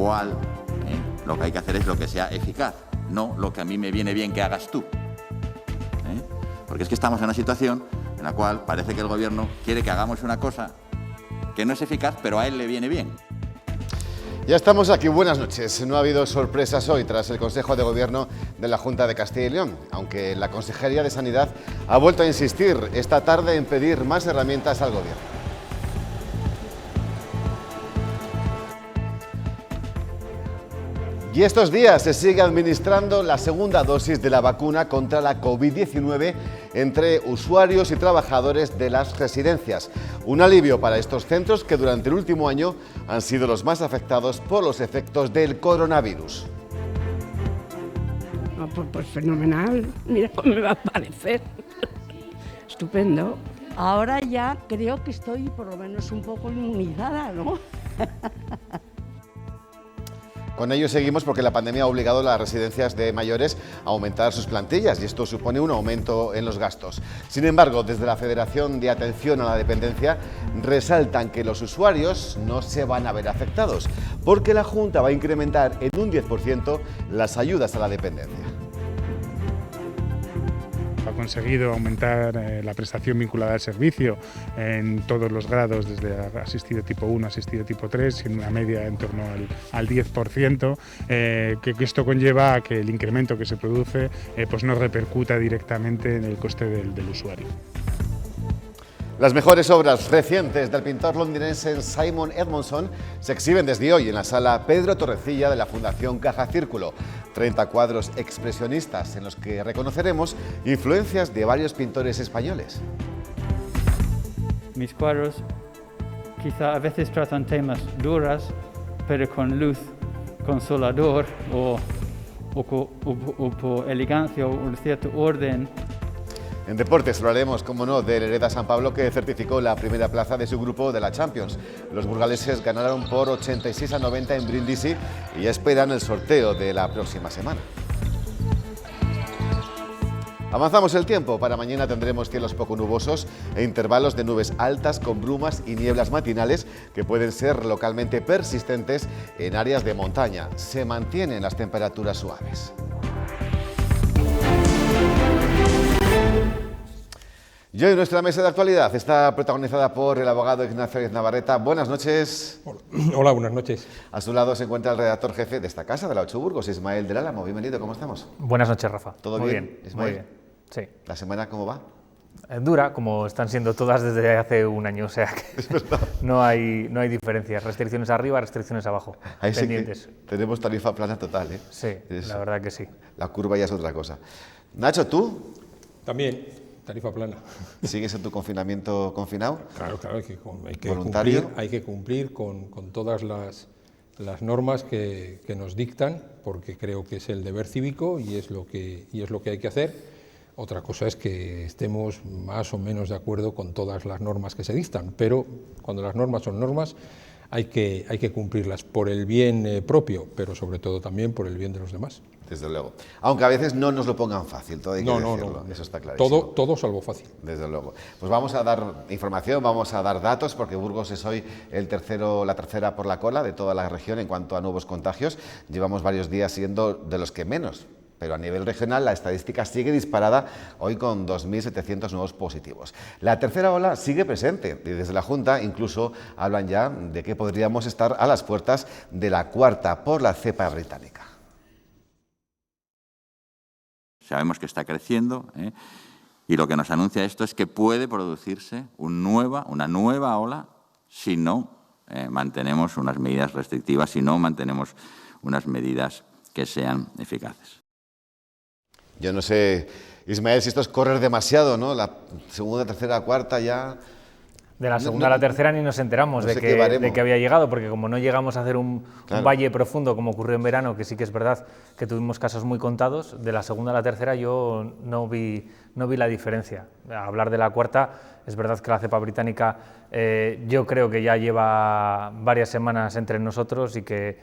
igual lo que hay que hacer es lo que sea eficaz, no lo que a mí me viene bien que hagas tú. Porque es que estamos en una situación en la cual parece que el gobierno quiere que hagamos una cosa que no es eficaz, pero a él le viene bien. Ya estamos aquí, buenas noches. No ha habido sorpresas hoy tras el Consejo de Gobierno de la Junta de Castilla y León, aunque la Consejería de Sanidad ha vuelto a insistir esta tarde en pedir más herramientas al Gobierno. Y estos días se sigue administrando la segunda dosis de la vacuna contra la COVID-19 entre usuarios y trabajadores de las residencias. Un alivio para estos centros que durante el último año han sido los más afectados por los efectos del coronavirus. No, pues fenomenal, mira cómo me va a parecer. Estupendo. Ahora ya creo que estoy por lo menos un poco inmunizada, ¿no? Con ello seguimos porque la pandemia ha obligado a las residencias de mayores a aumentar sus plantillas y esto supone un aumento en los gastos. Sin embargo, desde la Federación de Atención a la Dependencia resaltan que los usuarios no se van a ver afectados porque la Junta va a incrementar en un 10% las ayudas a la dependencia. Ha conseguido aumentar la prestación vinculada al servicio en todos los grados, desde asistido tipo 1 a asistido tipo 3, en una media en torno al 10%, que esto conlleva a que el incremento que se produce pues no repercuta directamente en el coste del usuario. Las mejores obras recientes del pintor londinense Simon Edmondson se exhiben desde hoy en la sala Pedro Torrecilla de la Fundación Caja Círculo. 30 cuadros expresionistas en los que reconoceremos influencias de varios pintores españoles. Mis cuadros quizá a veces tratan temas duros, pero con luz consolador o por elegancia o un cierto orden. En deportes hablaremos, como no, del Hereda San Pablo que certificó la primera plaza de su grupo de la Champions. Los burgaleses ganaron por 86-90 en Brindisi y ya esperan el sorteo de la próxima semana. Avanzamos el tiempo. Para mañana tendremos cielos poco nubosos e intervalos de nubes altas con brumas y nieblas matinales que pueden ser localmente persistentes en áreas de montaña. Se mantienen las temperaturas suaves. Y hoy nuestra mesa de actualidad está protagonizada por el abogado Ignacio Ariz Navarrete. Buenas noches. Hola, buenas noches. A su lado se encuentra el redactor jefe de esta casa, de la 8 Burgos, Ismael del Álamo. Bienvenido, ¿cómo estamos? Buenas noches, Rafa. ¿Todo muy bien, Ismael? Muy bien, sí. ¿La semana cómo va? Dura, como están siendo todas desde hace un año, o sea que no hay diferencias. Restricciones arriba, restricciones abajo, Ahí pendientes. Sí que tenemos tarifa plana total, ¿eh? Sí, la verdad que sí. La curva ya es otra cosa. Nacho, ¿tú? También. Tarifa plana. ¿Sigues en tu confinamiento confinado? Claro, hay que cumplir con todas las normas que nos dictan, porque creo que es el deber cívico y es lo que hay que hacer. Otra cosa es que estemos más o menos de acuerdo con todas las normas que se dictan, pero cuando las normas son normas hay que cumplirlas por el bien propio, pero sobre todo también por el bien de los demás. Desde luego. Aunque a veces no nos lo pongan fácil, todo hay que decirlo. Eso está clarísimo. Todo salvo fácil. Desde luego. Pues vamos a dar información, vamos a dar datos, porque Burgos es hoy la tercera por la cola de toda la región en cuanto a nuevos contagios. Llevamos varios días siendo de los que menos, pero a nivel regional la estadística sigue disparada hoy con 2.700 nuevos positivos. La tercera ola sigue presente y desde la Junta incluso hablan ya de que podríamos estar a las puertas de la cuarta por la cepa británica. Sabemos que está creciendo y lo que nos anuncia esto es que puede producirse una nueva ola si no mantenemos unas medidas restrictivas, si no mantenemos unas medidas que sean eficaces. Yo no sé, Ismael, si esto es correr demasiado, ¿no? La segunda, tercera, cuarta ya... De la segunda a la tercera ni nos enteramos de que había llegado, porque como no llegamos a hacer un valle profundo como ocurrió en verano, que sí que es verdad que tuvimos casos muy contados, de la segunda a la tercera yo no vi la diferencia. A hablar de la cuarta, es verdad que la cepa británica yo creo que ya lleva varias semanas entre nosotros y que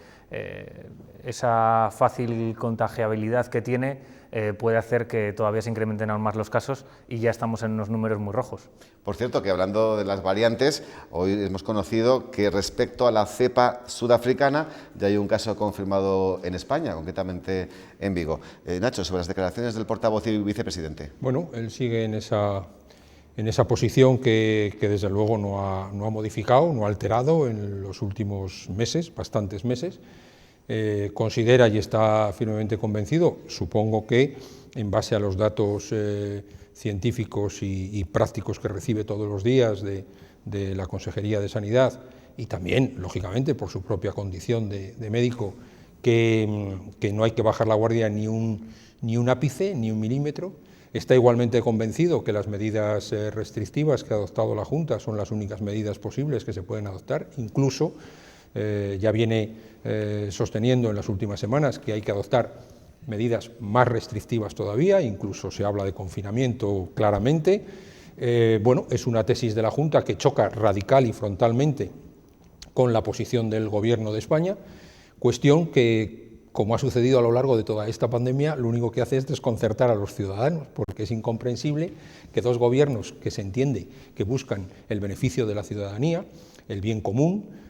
esa fácil contagiabilidad que tiene puede hacer que todavía se incrementen aún más los casos y ya estamos en unos números muy rojos. Por cierto, que hablando de las variantes, hoy hemos conocido que respecto a la cepa sudafricana ya hay un caso confirmado en España, concretamente en Vigo. Nacho, sobre las declaraciones del portavoz y vicepresidente. Bueno, él sigue en esa posición que desde luego no ha modificado, no ha alterado en los últimos meses, bastantes meses. Considera y está firmemente convencido, supongo que en base a los datos científicos y prácticos que recibe todos los días de la Consejería de Sanidad y también, lógicamente, por su propia condición de médico, que no hay que bajar la guardia ni un ápice, ni un milímetro. Está igualmente convencido que las medidas restrictivas que ha adoptado la Junta son las únicas medidas posibles que se pueden adoptar, incluso ya viene sosteniendo en las últimas semanas que hay que adoptar medidas más restrictivas todavía, incluso se habla de confinamiento claramente. Bueno, es una tesis de la Junta que choca radical y frontalmente con la posición del Gobierno de España, cuestión que, como ha sucedido a lo largo de toda esta pandemia, lo único que hace es desconcertar a los ciudadanos, porque es incomprensible que dos gobiernos que se entiende que buscan el beneficio de la ciudadanía, el bien común,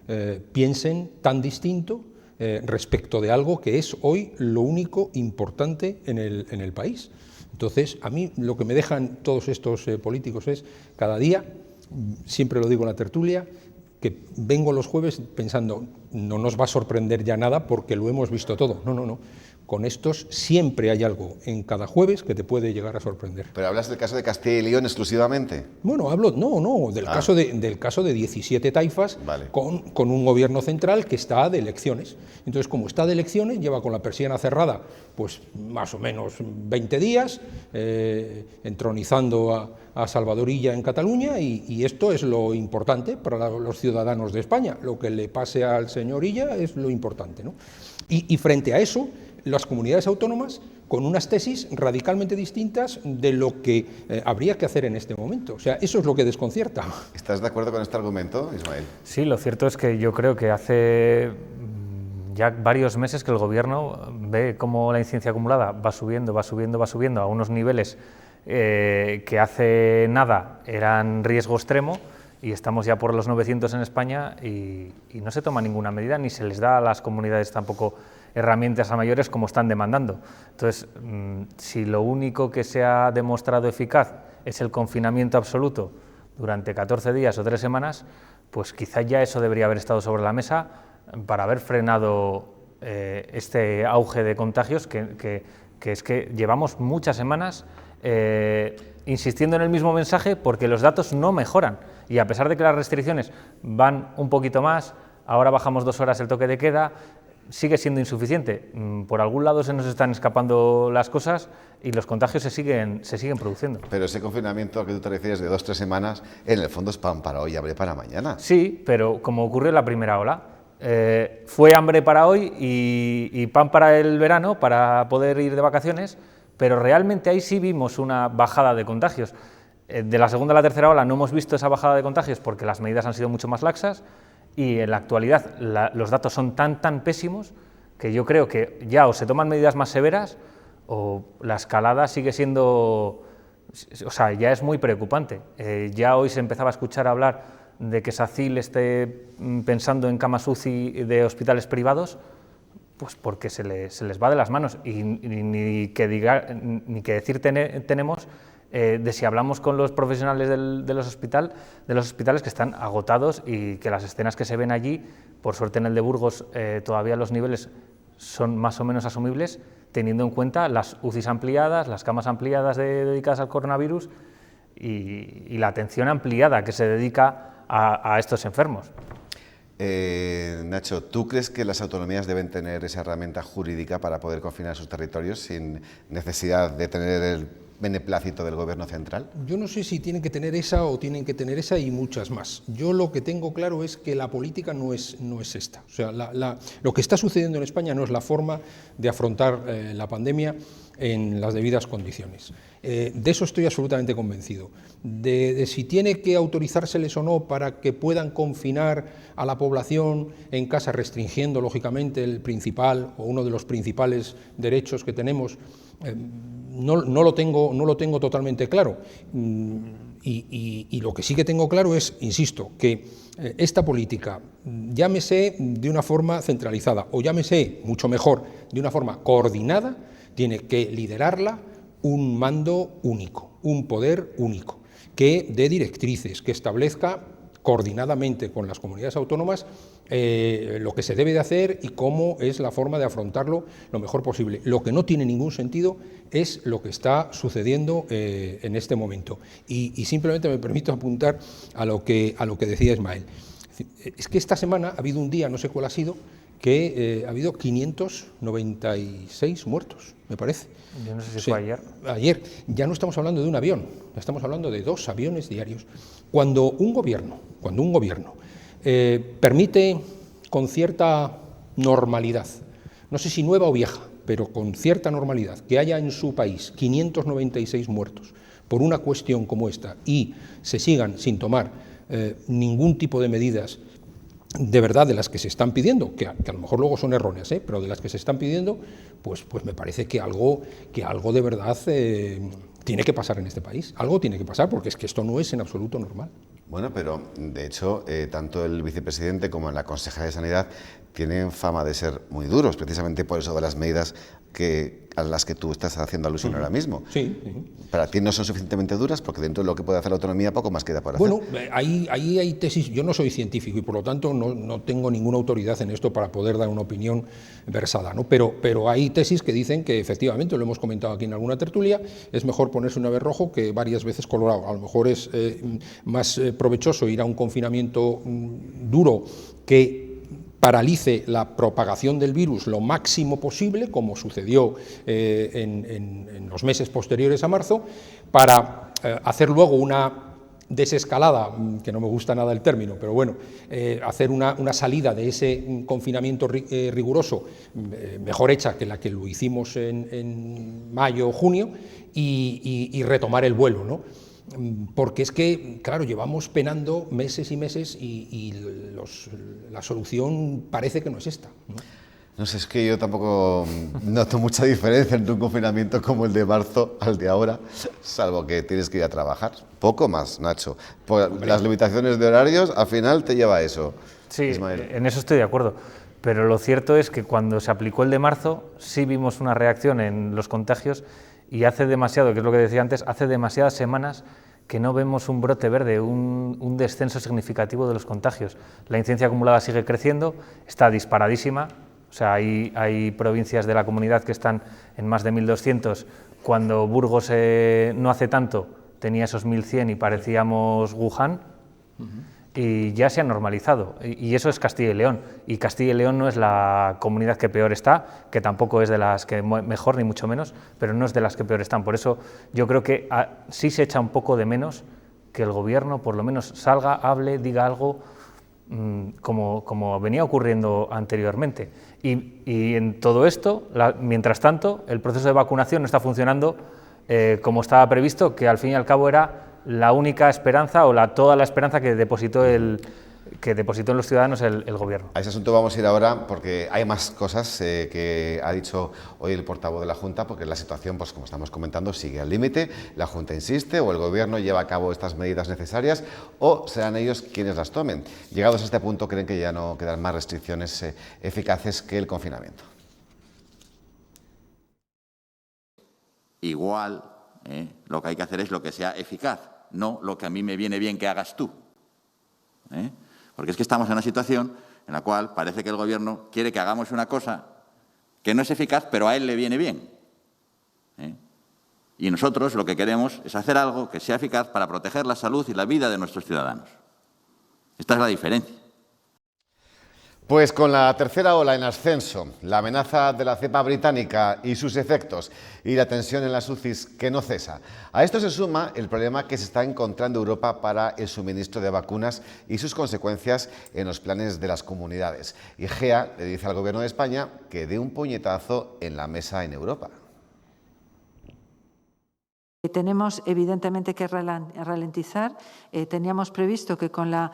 piensen tan distinto respecto de algo que es hoy lo único importante en el país. Entonces, a mí lo que me dejan todos estos políticos es, cada día, siempre lo digo en la tertulia, que vengo los jueves pensando, no nos va a sorprender ya nada porque lo hemos visto todo. No, no, no. Con estos siempre hay algo en cada jueves que te puede llegar a sorprender. ¿Pero hablas del caso de Castilla y León exclusivamente? Bueno, del caso de 17 taifas, vale, con un gobierno central que está de elecciones. Entonces, como está de elecciones, lleva con la persiana cerrada pues más o menos 20 días, entronizando a Salvador Illa en Cataluña, y esto es lo importante para los ciudadanos de España. Lo que le pase al señor Illa es lo importante, ¿no? Y frente a eso, las comunidades autónomas con unas tesis radicalmente distintas de lo que habría que hacer en este momento. O sea, eso es lo que desconcierta. ¿Estás de acuerdo con este argumento, Ismael? Sí, lo cierto es que yo creo que hace ya varios meses que el Gobierno ve cómo la incidencia acumulada va subiendo a unos niveles que hace nada eran riesgo extremo, y estamos ya por los 900 en España y no se toma ninguna medida, ni se les da a las comunidades tampoco herramientas a mayores como están demandando. Entonces, si lo único que se ha demostrado eficaz es el confinamiento absoluto durante 14 días o 3 semanas, pues quizá ya eso debería haber estado sobre la mesa para haber frenado este auge de contagios que es que llevamos muchas semanas insistiendo en el mismo mensaje porque los datos no mejoran, y a pesar de que las restricciones van un poquito más, ahora bajamos 2 horas el toque de queda, sigue siendo insuficiente. Por algún lado se nos están escapando las cosas y los contagios se siguen produciendo. Pero ese confinamiento al que tú te refieres de 2 o 3 semanas, en el fondo es pan para hoy, hambre para mañana. Sí, pero como ocurrió en la primera ola, fue hambre para hoy y pan para el verano, para poder ir de vacaciones, pero realmente ahí sí vimos una bajada de contagios. De la segunda a la tercera ola no hemos visto esa bajada de contagios porque las medidas han sido mucho más laxas, y en la actualidad los datos son tan pésimos que yo creo que ya o se toman medidas más severas o la escalada sigue siendo, o sea, ya es muy preocupante. Ya hoy se empezaba a escuchar hablar de que SACIL esté pensando en camas UCI de hospitales privados, pues porque se les va de las manos, y ni que decir tenemos de si hablamos con los profesionales de los hospitales que están agotados, y que las escenas que se ven allí, por suerte en el de Burgos todavía los niveles son más o menos asumibles, teniendo en cuenta las UCIs ampliadas, las camas ampliadas dedicadas al coronavirus y la atención ampliada que se dedica a estos enfermos. Nacho, ¿tú crees que las autonomías deben tener esa herramienta jurídica para poder confinar sus territorios sin necesidad de tener beneplácito del Gobierno central? Yo no sé si tienen que tener esa o tienen que tener esa y muchas más. Yo lo que tengo claro es que la política no es esta. O sea, lo que está sucediendo en España no es la forma de afrontar la pandemia en las debidas condiciones. De eso estoy absolutamente convencido. De si tiene que autorizárseles o no para que puedan confinar a la población en casa, restringiendo lógicamente el principal o uno de los principales derechos que tenemos, no lo tengo totalmente claro. Y lo que sí que tengo claro es, insisto, que esta política, llámese de una forma centralizada o llámese, mucho mejor, de una forma coordinada, tiene que liderarla un mando único, un poder único, que dé directrices, que establezca coordinadamente con las comunidades autónomas lo que se debe de hacer y cómo es la forma de afrontarlo lo mejor posible. Lo que no tiene ningún sentido es lo que está sucediendo en este momento. Y simplemente me permito apuntar a lo que decía Ismael. Es que esta semana ha habido un día, no sé cuál ha sido, que ha habido 596 muertos, me parece. Yo no sé si fue ayer. Ayer. Ya no estamos hablando de un avión, estamos hablando de 2 aviones diarios. Cuando un gobierno permite con cierta normalidad, no sé si nueva o vieja, pero con cierta normalidad, que haya en su país 596 muertos por una cuestión como esta y se sigan sin tomar ningún tipo de medidas de verdad de las que se están pidiendo, que a lo mejor luego son erróneas, pero de las que se están pidiendo, pues me parece que algo de verdad tiene que pasar en este país. Algo tiene que pasar, porque es que esto no es en absoluto normal. Bueno, pero de hecho, tanto el vicepresidente como la consejera de Sanidad tienen fama de ser muy duros, precisamente por eso de las medidas a las que tú estás haciendo alusión ahora mismo. Sí. Para ti no son suficientemente duras, porque dentro de lo que puede hacer la autonomía poco más queda por hacer. Bueno, ahí hay tesis. Yo no soy científico y por lo tanto no tengo ninguna autoridad en esto para poder dar una opinión versada, ¿no? Pero hay tesis que dicen que efectivamente, lo hemos comentado aquí en alguna tertulia, es mejor ponerse una vez rojo que varias veces colorado. A lo mejor es más provechoso ir a un confinamiento duro que paralice la propagación del virus lo máximo posible, como sucedió en los meses posteriores a marzo, para hacer luego una desescalada, que no me gusta nada el término, pero bueno, hacer una salida de ese confinamiento riguroso mejor hecha que la que lo hicimos en mayo o junio y retomar el vuelo, ¿no? Porque es que, claro, llevamos penando meses y meses y la solución parece que no es esta, ¿no? No sé, es que yo tampoco noto mucha diferencia entre un confinamiento como el de marzo al de ahora, salvo que tienes que ir a trabajar. Poco más, Nacho. Por las limitaciones de horarios, al final te lleva a eso. Sí, Ismael. En eso estoy de acuerdo. Pero lo cierto es que cuando se aplicó el de marzo, sí vimos una reacción en los contagios y hace demasiado, que es lo que decía antes, hace demasiadas semanas que no vemos un brote verde, un descenso significativo de los contagios. La incidencia acumulada sigue creciendo, está disparadísima. O sea, hay provincias de la comunidad que están en más de 1.200, cuando Burgos no hace tanto tenía esos 1.100 y parecíamos Wuhan, y ya se ha normalizado, y eso es Castilla y León, y Castilla y León no es la comunidad que peor está, que tampoco es de las que mejor, ni mucho menos, pero no es de las que peor están. Por eso yo creo que sí se echa un poco de menos que el gobierno por lo menos salga, hable, diga algo, como venía ocurriendo anteriormente. Y en todo esto, mientras tanto, el proceso de vacunación no está funcionando como estaba previsto, que al fin y al cabo era la única esperanza o toda la esperanza que depositó en los ciudadanos el gobierno. A ese asunto vamos a ir ahora porque hay más cosas que ha dicho hoy el portavoz de la Junta, porque la situación, pues como estamos comentando, sigue al límite. La Junta insiste, o el gobierno lleva a cabo estas medidas necesarias, o serán ellos quienes las tomen. Llegados a este punto, creen que ya no quedan más restricciones eficaces que el confinamiento. Igual, lo que hay que hacer es lo que sea eficaz, no lo que a mí me viene bien que hagas tú. Porque es que estamos en una situación en la cual parece que el Gobierno quiere que hagamos una cosa que no es eficaz, pero a él le viene bien. Y nosotros lo que queremos es hacer algo que sea eficaz para proteger la salud y la vida de nuestros ciudadanos. Esta es la diferencia. Pues con la tercera ola en ascenso, la amenaza de la cepa británica y sus efectos y la tensión en las UCIs que no cesa. A esto se suma el problema que se está encontrando Europa para el suministro de vacunas y sus consecuencias en los planes de las comunidades. IGEA le dice al Gobierno de España que dé un puñetazo en la mesa en Europa. Tenemos evidentemente que ralentizar. Teníamos previsto que con la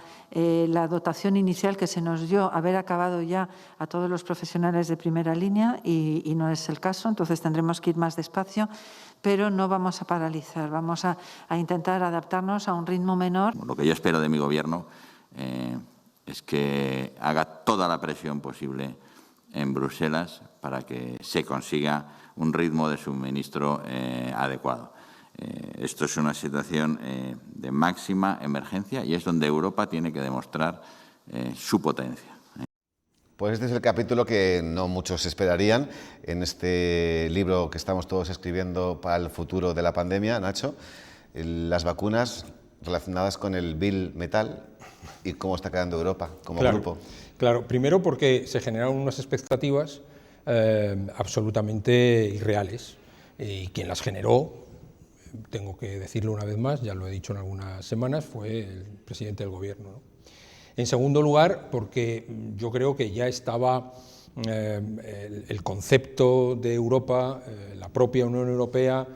dotación inicial que se nos dio haber acabado ya a todos los profesionales de primera línea y no es el caso, entonces tendremos que ir más despacio, pero no vamos a paralizar, vamos a intentar adaptarnos a un ritmo menor. Lo que yo espero de mi Gobierno es que haga toda la presión posible en Bruselas para que se consiga un ritmo de suministro adecuado. Esto es una situación de máxima emergencia y es donde Europa tiene que demostrar su potencia. Pues este es el capítulo que no muchos esperarían en este libro que estamos todos escribiendo para el futuro de la pandemia, Nacho, las vacunas relacionadas con el Bill Metal y cómo está quedando Europa como grupo. Claro, primero porque se generaron unas expectativas absolutamente irreales y quien las generó, tengo que decirlo una vez más, ya lo he dicho en algunas semanas, fue el presidente del Gobierno, ¿no? En segundo lugar, porque yo creo que ya estaba el concepto de Europa, la propia Unión Europea,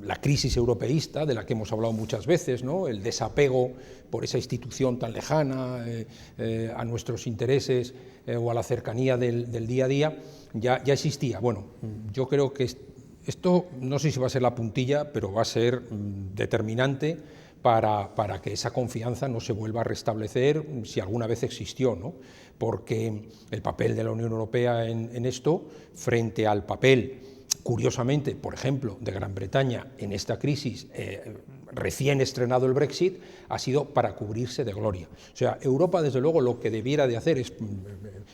la crisis europeísta, de la que hemos hablado muchas veces, ¿no? El desapego por esa institución tan lejana a nuestros intereses o a la cercanía del día a día, ya existía. Bueno, yo creo que esto no sé si va a ser la puntilla, pero va a ser determinante para que esa confianza no se vuelva a restablecer si alguna vez existió, ¿no? Porque el papel de la Unión Europea en esto, frente al papel, curiosamente, por ejemplo, de Gran Bretaña en esta crisis, recién estrenado el Brexit, ha sido para cubrirse de gloria. O sea, Europa, desde luego, lo que debiera de hacer es,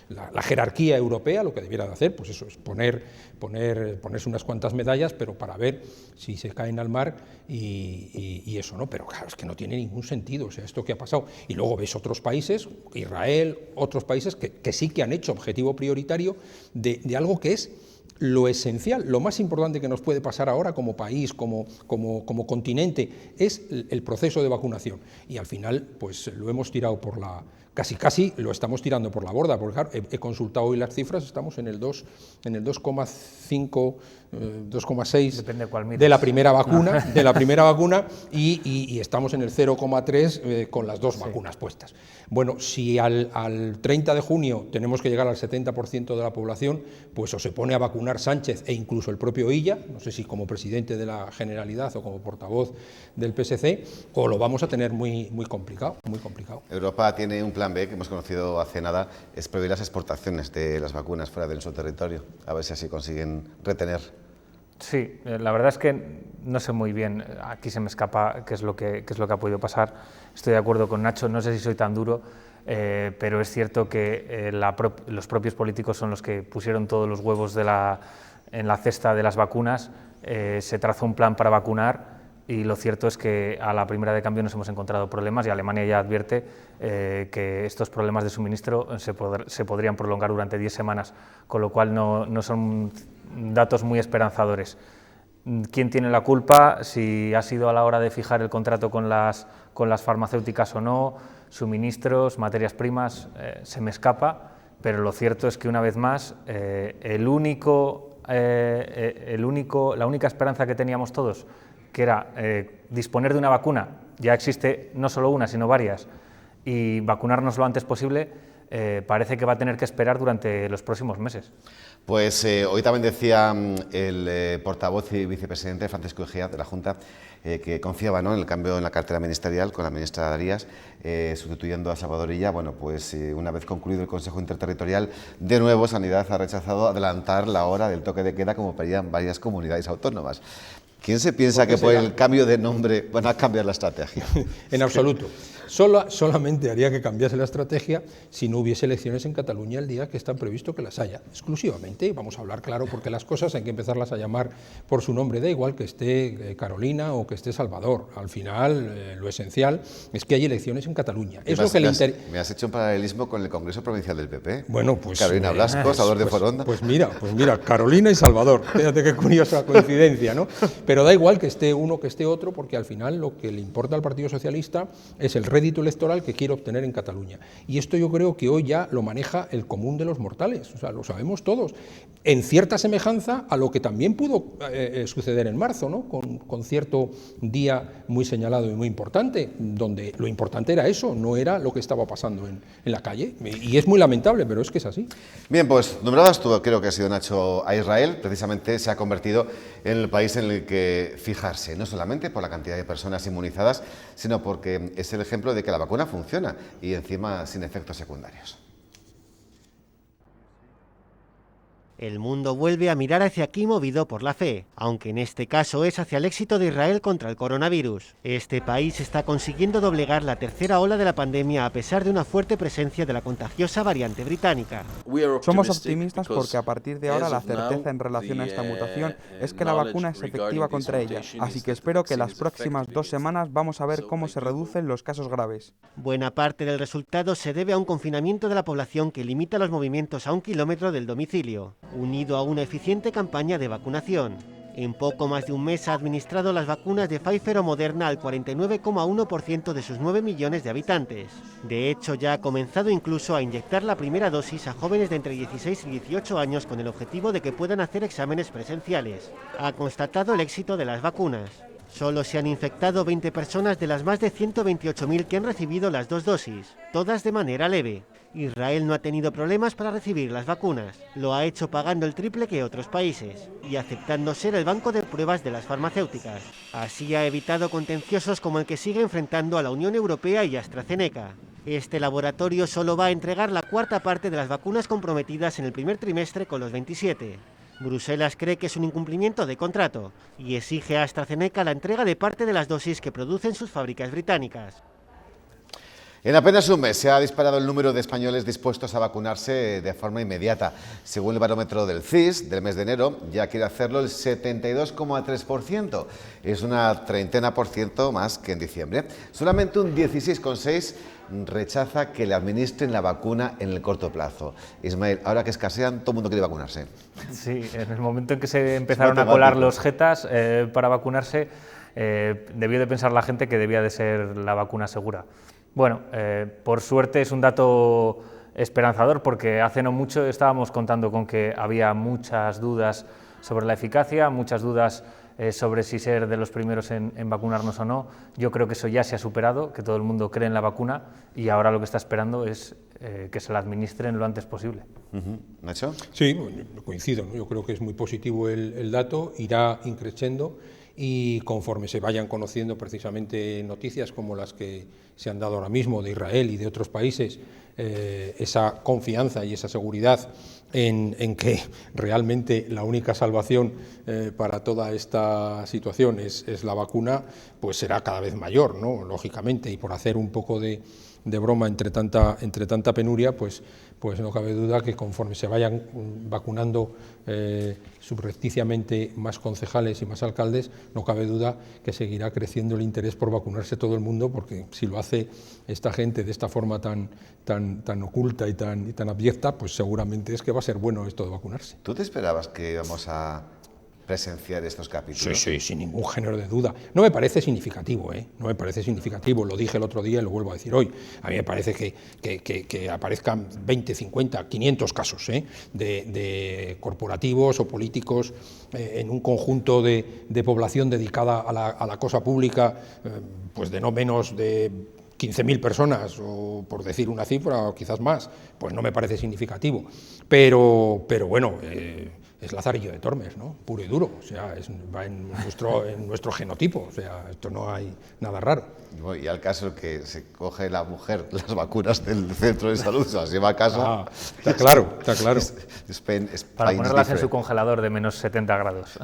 la jerarquía europea, lo que debiera de hacer, pues eso, es ponerse unas cuantas medallas, pero para ver si se caen al mar y eso, ¿no? Pero claro, es que no tiene ningún sentido, o sea, esto que ha pasado. Y luego ves otros países, Israel, otros países que sí que han hecho objetivo prioritario de algo que es lo esencial, lo más importante que nos puede pasar ahora como país, como continente, es el proceso de vacunación. Y al final, pues lo hemos tirado por la... Casi lo estamos tirando por la borda, porque claro, he consultado hoy las cifras, estamos en el 2,5, 2,6 de la primera vacuna, y estamos en el 0,3 con las dos vacunas puestas. Bueno, si al 30 de junio tenemos que llegar al 70% de la población, pues o se pone a vacunar Sánchez e incluso el propio Illa, no sé si como presidente de la Generalidad o como portavoz del PSC, o lo vamos a tener muy complicado, muy complicado. Europa tiene un plan B que hemos conocido hace nada, es prohibir las exportaciones de las vacunas fuera de nuestro territorio, a ver si así consiguen retener. Sí, la verdad es que no sé muy bien, aquí se me escapa qué es lo que ha podido pasar. Estoy de acuerdo con Nacho, no sé si soy tan duro, pero es cierto que los propios políticos son los que pusieron todos los huevos en la cesta de las vacunas, se trazó un plan para vacunar y lo cierto es que a la primera de cambio nos hemos encontrado problemas y Alemania ya advierte que estos problemas de suministro se podrían prolongar durante 10 semanas, con lo cual no son datos muy esperanzadores. ¿Quién tiene la culpa? Si ha sido a la hora de fijar el contrato con las farmacéuticas o no, suministros, materias primas, se me escapa, pero lo cierto es que una vez más la única esperanza que teníamos todos, que era disponer de una vacuna, ya existe no solo una, sino varias, y vacunarnos lo antes posible, parece que va a tener que esperar durante los próximos meses. Pues hoy también decía el portavoz y vicepresidente Francisco Egea de la Junta que confiaba, ¿no?, en el cambio en la cartera ministerial con la ministra Darias, sustituyendo a Salvador Illa. Bueno, pues una vez concluido el Consejo Interterritorial, de nuevo Sanidad ha rechazado adelantar la hora del toque de queda como pedían varias comunidades autónomas. ¿Quién se piensa que por el cambio de nombre van a cambiar la estrategia? En absoluto. Solamente haría que cambiase la estrategia si no hubiese elecciones en Cataluña el día que está previsto que las haya, exclusivamente. Vamos a hablar claro, porque las cosas hay que empezarlas a llamar por su nombre, da igual que esté Carolina o que esté Salvador. Al final, lo esencial es que hay elecciones en Cataluña. Es lo que me has hecho un paralelismo con el Congreso Provincial del PP. Bueno, pues Carolina Blasco, Salvador de Foronda. Pues mira, Carolina y Salvador. Fíjate qué curiosa coincidencia, ¿no? Pero da igual que esté uno que esté otro, porque al final lo que le importa al Partido Socialista es el rédito electoral que quiere obtener en Cataluña. Y esto yo creo que hoy ya lo maneja el común de los mortales, o sea, lo sabemos todos, en cierta semejanza a lo que también pudo suceder en marzo, ¿no? Con cierto día muy señalado y muy importante, donde lo importante era eso, no era lo que estaba pasando en la calle. Y es muy lamentable, pero es que es así. Bien, pues nombradas tú, creo que ha sido, Nacho, a Israel, precisamente se ha convertido en el país en el que fijarse, no solamente por la cantidad de personas inmunizadas, sino porque es el ejemplo de que la vacuna funciona y encima sin efectos secundarios. El mundo vuelve a mirar hacia aquí movido por la fe, aunque en este caso es hacia el éxito de Israel contra el coronavirus. Este país está consiguiendo doblegar la tercera ola de la pandemia a pesar de una fuerte presencia de la contagiosa variante británica. Somos optimistas porque a partir de ahora la certeza en relación a esta mutación es que la vacuna es efectiva contra ella, así que espero que las próximas 2 semanas vamos a ver cómo se reducen los casos graves. Buena parte del resultado se debe a un confinamiento de la población que limita los movimientos a 1 kilómetro del domicilio, unido a una eficiente campaña de vacunación. En poco más de un mes ha administrado las vacunas de Pfizer o Moderna al 49,1% de sus 9 millones de habitantes. De hecho, ya ha comenzado incluso a inyectar la primera dosis a jóvenes de entre 16 y 18 años con el objetivo de que puedan hacer exámenes presenciales. Ha constatado el éxito de las vacunas. Solo se han infectado 20 personas de las más de 128.000 que han recibido las 2 dosis, todas de manera leve. Israel no ha tenido problemas para recibir las vacunas. Lo ha hecho pagando el triple que otros países y aceptando ser el banco de pruebas de las farmacéuticas. Así ha evitado contenciosos como el que sigue enfrentando a la Unión Europea y AstraZeneca. Este laboratorio solo va a entregar la 1/4 parte de las vacunas comprometidas en el primer trimestre con los 27. Bruselas cree que es un incumplimiento de contrato y exige a AstraZeneca la entrega de parte de las dosis que producen sus fábricas británicas. En apenas un mes se ha disparado el número de españoles dispuestos a vacunarse de forma inmediata. Según el barómetro del CIS del mes de enero, ya quiere hacerlo el 72,3%. Es una 30% más que en diciembre. Solamente un 16,6% rechaza que le administren la vacuna en el corto plazo. Ismael, ahora que escasean, todo el mundo quiere vacunarse. Sí, en el momento en que se empezaron a colar los jetas para vacunarse, debió de pensar la gente que debía de ser la vacuna segura. Bueno, por suerte es un dato esperanzador porque hace no mucho estábamos contando con que había muchas dudas sobre la eficacia, muchas dudas sobre si ser de los primeros en vacunarnos o no. Yo creo que eso ya se ha superado, que todo el mundo cree en la vacuna y ahora lo que está esperando es que se la administren lo antes posible. ¿Nacho? Sí, coincido, ¿no? Yo creo que es muy positivo el dato, irá increciendo y conforme se vayan conociendo precisamente noticias como las que se han dado ahora mismo de Israel y de otros países, esa confianza y esa seguridad en que realmente la única salvación para toda esta situación es la vacuna, pues será cada vez mayor, ¿no? Lógicamente, y por hacer un poco de broma entre tanta penuria, pues no cabe duda que conforme se vayan vacunando subrepticiamente más concejales y más alcaldes, no cabe duda que seguirá creciendo el interés por vacunarse todo el mundo, porque si lo hace esta gente de esta forma tan oculta y tan abyecta, pues seguramente es que va a ser bueno esto de vacunarse. ¿Tú te esperabas que íbamos a presenciar estos capítulos? Sí, sin ningún género de duda. No me parece significativo, no me parece significativo, lo dije el otro día y lo vuelvo a decir hoy. A mí me parece que aparezcan 20, 50, 500 casos de corporativos o políticos en un conjunto de población dedicada a la cosa pública, pues de no menos de 15.000 personas, o por decir una cifra, o quizás más, pues no me parece significativo. Pero bueno, es Lazarillo de Tormes, ¿no? Puro y duro, o sea, va en nuestro genotipo, o sea, esto no hay nada raro. Y al caso que se coge la mujer las vacunas del centro de salud, se las lleva a casa. Está claro, está claro. Para ponerlas en su congelador de menos 70 grados.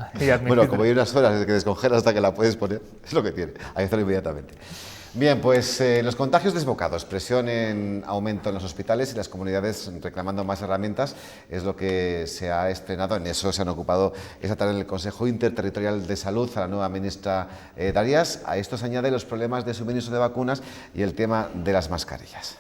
Bueno, como hay unas horas desde que descongela hasta que la puedes poner, es lo que tiene, hay que hacerlo inmediatamente. Bien, pues los contagios desbocados, presión en aumento en los hospitales y las comunidades reclamando más herramientas es lo que se ha estrenado. En eso se han ocupado esta tarde en el Consejo Interterritorial de Salud a la nueva ministra Darias. A esto se añaden los problemas de suministro de vacunas y el tema de las mascarillas.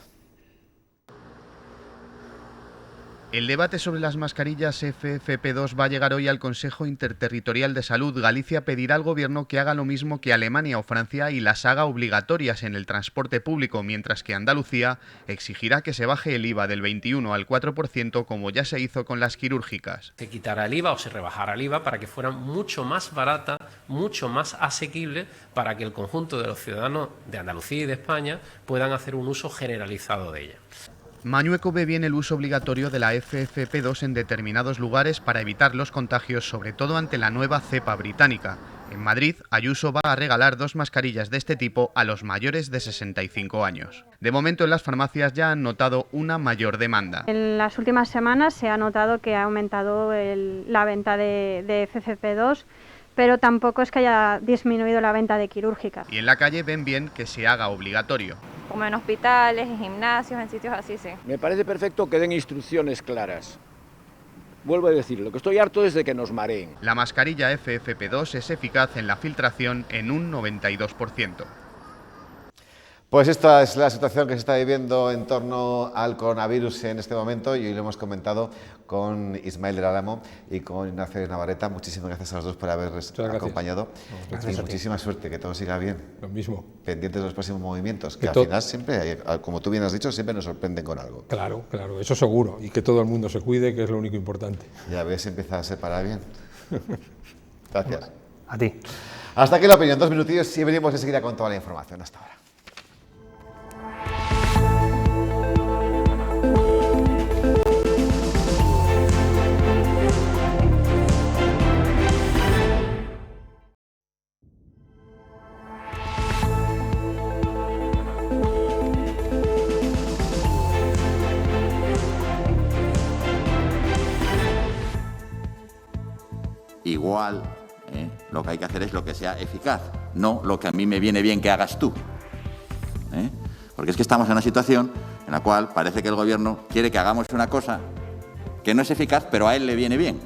El debate sobre las mascarillas FFP2 va a llegar hoy al Consejo Interterritorial de Salud. Galicia pedirá al Gobierno que haga lo mismo que Alemania o Francia y las haga obligatorias en el transporte público, mientras que Andalucía exigirá que se baje el IVA del 21 al 4%, como ya se hizo con las quirúrgicas. Se quitará el IVA o se rebajara el IVA para que fuera mucho más barata, mucho más asequible, para que el conjunto de los ciudadanos de Andalucía y de España puedan hacer un uso generalizado de ella. Mañueco ve bien el uso obligatorio de la FFP2 en determinados lugares para evitar los contagios, sobre todo ante la nueva cepa británica. En Madrid, Ayuso va a regalar 2 mascarillas de este tipo a los mayores de 65 años. De momento, en las farmacias ya han notado una mayor demanda. En las últimas semanas se ha notado que ha aumentado la venta de FFP2, pero tampoco es que haya disminuido la venta de quirúrgicas. Y en la calle ven bien que se haga obligatorio. Como en hospitales, en gimnasios, en sitios así, sí. Me parece perfecto que den instrucciones claras. Vuelvo a decir, lo que estoy harto es de que nos mareen. La mascarilla FFP2 es eficaz en la filtración en un 92%. Pues esta es la situación que se está viviendo en torno al coronavirus en este momento y hoy lo hemos comentado con Ismael del Álamo y con Ignacio Navarrete. Muchísimas gracias a los dos por haber acompañado. Gracias y muchísima suerte, que todo siga bien. Lo mismo. Pendientes de los próximos movimientos, que al final siempre, como tú bien has dicho, siempre nos sorprenden con algo. Claro, claro, eso seguro. Y que todo el mundo se cuide, que es lo único importante. Ya ves, empieza a separar bien. Gracias. A ti. Hasta aquí la opinión, 2 minutillos y venimos enseguida con toda la información. Hasta ahora. Igual, lo que hay que hacer es lo que sea eficaz, no lo que a mí me viene bien que hagas tú. Porque es que estamos en una situación en la cual parece que el Gobierno quiere que hagamos una cosa que no es eficaz, pero a él le viene bien.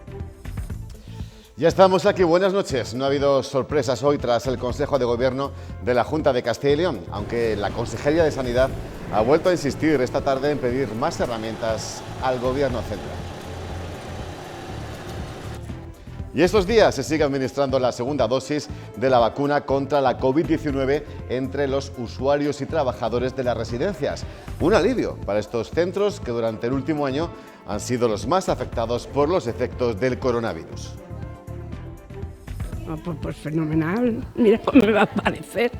Ya estamos aquí, buenas noches. No ha habido sorpresas hoy tras el Consejo de Gobierno de la Junta de Castilla y León, aunque la Consejería de Sanidad ha vuelto a insistir esta tarde en pedir más herramientas al Gobierno central. Y estos días se sigue administrando la segunda dosis de la vacuna contra la COVID-19 entre los usuarios y trabajadores de las residencias. Un alivio para estos centros que durante el último año han sido los más afectados por los efectos del coronavirus. Pues fenomenal, mira cómo me va a parecer.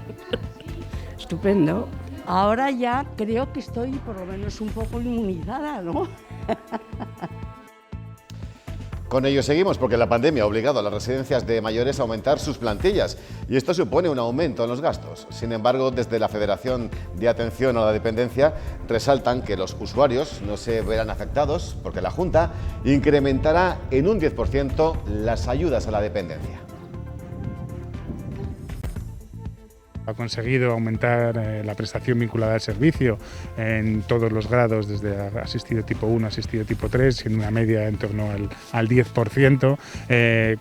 Estupendo. Ahora ya creo que estoy por lo menos un poco inmunizada, ¿no? Con ello seguimos porque la pandemia ha obligado a las residencias de mayores a aumentar sus plantillas y esto supone un aumento en los gastos. Sin embargo, desde la Federación de Atención a la Dependencia resaltan que los usuarios no se verán afectados porque la Junta incrementará en un 10% las ayudas a la dependencia. Ha conseguido aumentar la prestación vinculada al servicio en todos los grados, desde asistido tipo 1 a asistido tipo 3, en una media en torno al 10%,